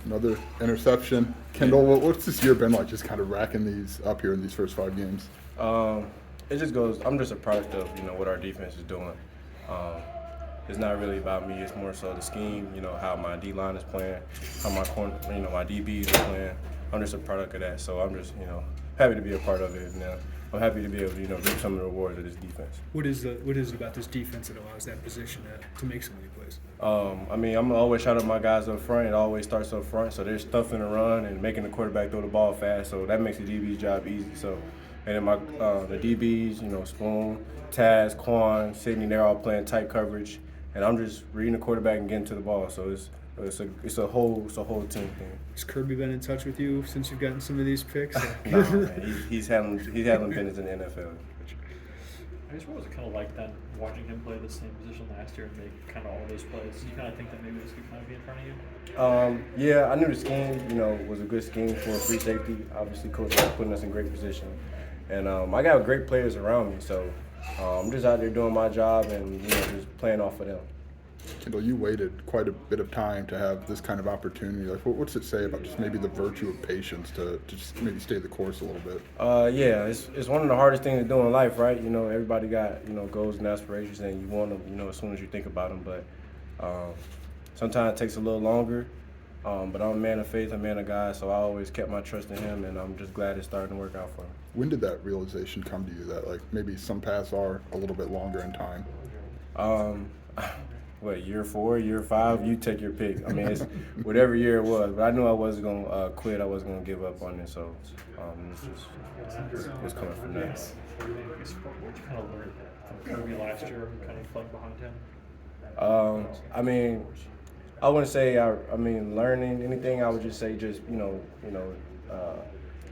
Another interception. Kendall, what's this year been like, just kind of racking these up here in these first 5 games? Um, it just goes. I'm just a product of what our defense is doing. Um, it's not really about me. It's more so the scheme. How my D line is playing, how my my DBs are playing. I'm just a product of that. So I'm just happy to be a part of it. And I'm happy to be able to reap some of the rewards of this defense. What is it about this defense that allows that position to make so many plays? I'm always shout out my guys up front. It always starts up front. So they're stuffing the run and making the quarterback throw the ball fast. So that makes the DB's job easy. So. And then the DBs, Spoon, Taz, Quan, Sidney, they're all playing tight coverage, and I'm just reading the quarterback and getting to the ball. So it's a whole team thing. Has Kirby been in touch with you since you've gotten some of these picks? No, man, he's handling business in the NFL. I guess what was it kind of like then watching him play the same position last year and make kind of all those plays? Did you kind of think that maybe this could kind of be in front of you? Yeah, I knew the scheme, was a good scheme for a free safety. Obviously, coach was putting us in great position. And I got great players around me, so I'm just out there doing my job and just playing off of them. Kendall, you waited quite a bit of time to have this kind of opportunity. Like, what's it say about just maybe the virtue of patience to just maybe stay the course a little bit? Yeah, it's one of the hardest things to do in life, right? Everybody got goals and aspirations, and you want them, as soon as you think about them. But sometimes it takes a little longer. But I'm a man of faith, a man of God, so I always kept my trust in him, and I'm just glad it's starting to work out for him. When did that realization come to you that, like, maybe some paths are a little bit longer in time? Year 4, year 5, you take your pick. I mean, it's whatever year it was, but I knew I wasn't going to quit. I wasn't going to give up on it, so it's coming from that. What did you kind of learn from Kirby last year, kind of playing behind him? I wouldn't say learning anything. I would just say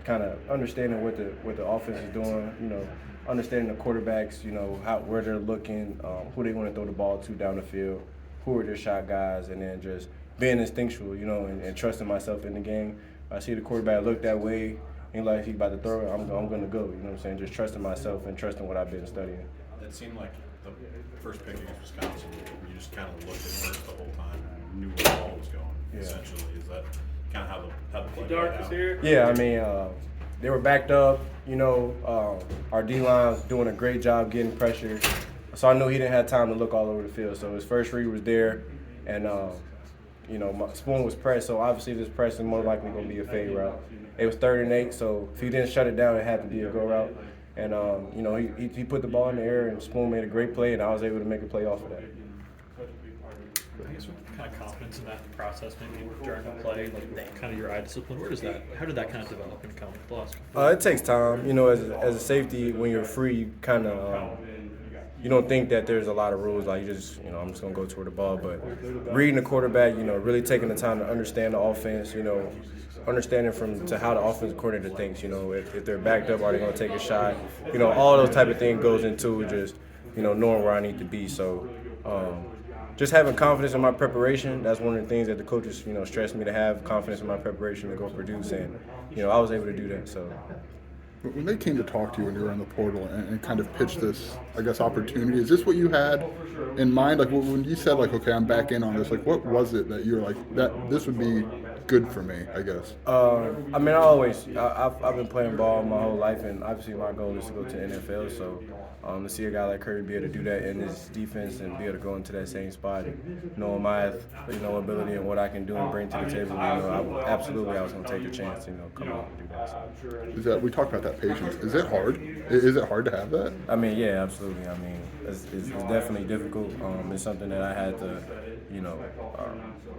kind of understanding what the offense is doing. Understanding the quarterbacks. Where they're looking, who they want to throw the ball to down the field, who are their shot guys, and then just being instinctual. And trusting myself in the game. I see the quarterback look that way, and like he's about to throw it, I'm going to go. You know what I'm saying? Just trusting myself and trusting what I've been studying. It seemed like the first pick against Wisconsin, you just kind of looked at Mertz the whole time and knew where the ball was going. Yeah. Essentially, is that kind of how the play played out? Here. Yeah, they were backed up. Our D-line was doing a great job getting pressure. So I knew he didn't have time to look all over the field. So his first read was there, and my Spoon was pressed. So obviously this press is more likely going to be a fade route. It was 3rd and 8, so if he didn't shut it down, it had to be a go route. And he put the ball in the air, and Spoon made a great play, and I was able to make a play off of that. I guess what kind of confidence in that process, maybe during the play, like kind of your eye discipline. How did that kind of develop and come with the last? It takes time. As a safety, when you're free, you kind of you don't think that there's a lot of rules. Like you just, I'm just gonna go toward the ball. But reading the quarterback, really taking the time to understand the offense. Understanding to how the offensive coordinator thinks. If they're backed up, are they gonna take a shot? All those type of things goes into just, knowing where I need to be. So. Just having confidence in my preparation, that's one of the things that the coaches, stressed me to have confidence in my preparation to go produce, and, I was able to do that, so. When they came to talk to you when you were in the portal and kind of pitched this, I guess, opportunity, is this what you had in mind? Like, when you said, like, okay, I'm back in on this, like, what was it that you were like, this would be good for me, I guess? I've been playing ball my whole life, and obviously my goal is to go to the NFL, so to see a guy like Curry be able to do that in his defense and be able to go into that same spot, knowing my ability and what I can do and bring to the table, I was going to take the chance, come out and do that. So. We talked about that patience. Is it hard? Is it hard to have that? Yeah, absolutely. It's definitely difficult. It's something that I had to,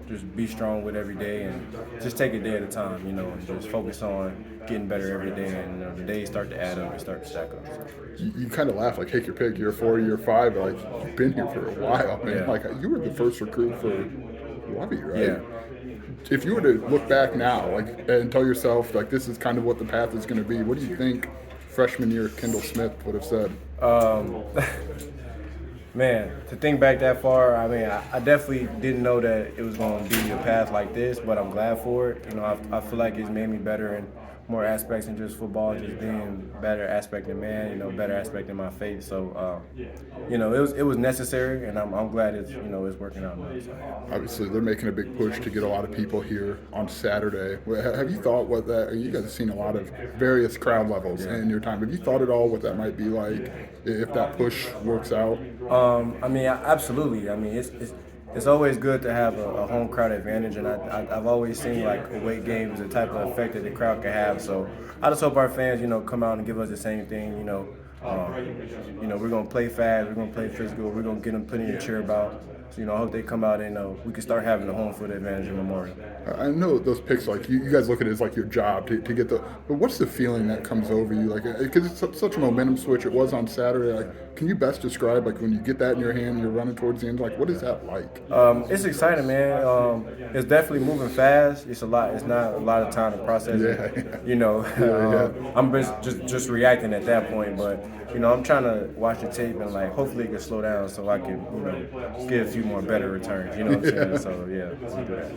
just be strong with every day and just take it day at a time, and just focus on getting better every day. And the days start to add up and start to stack up. So. You kind of laugh, like, take your pick, year 4, year 5, like, you've been here for a while. Yeah. Like, you were the first recruit for Lovey, right? Yeah. If you were to look back now, like, and tell yourself, like, this is kind of what the path is going to be, what do you think freshman year Kendall Smith would have said? Man, to think back that far, I definitely didn't know that it was going to be a path like this, but I'm glad for it. I feel like it's made me better in more aspects than just football, just being better aspect in man, better aspect in my faith. So, it was necessary, and I'm glad it's it's working out now. So. Obviously, they're making a big push to get a lot of people here on Saturday. Have you thought what that? You guys have seen a lot of various crowd levels in your time. Have you thought at all what that might be like if that push works out? Absolutely. It's always good to have a home crowd advantage, and I've always seen like away games the type of effect that the crowd can have. So I just hope our fans, come out and give us the same thing. We're gonna play fast, we're gonna play physical, we're gonna get them plenty to cheer about. So I hope they come out and we can start having the home field advantage in Memorial. I know those picks, like you guys look at it as like your job to get the. But what's the feeling that comes over you, like because it's such a momentum switch. It was on Saturday. Like, can you best describe like when you get that in your hand and you're running towards the end? Like, what is that like? It's exciting, man. It's definitely moving fast. It's a lot. It's not a lot of time to process it. I'm just reacting at that point, but I'm trying to watch the tape and like hopefully it can slow down so I can get a few more better returns. You know what I'm saying? So yeah, we'll do that.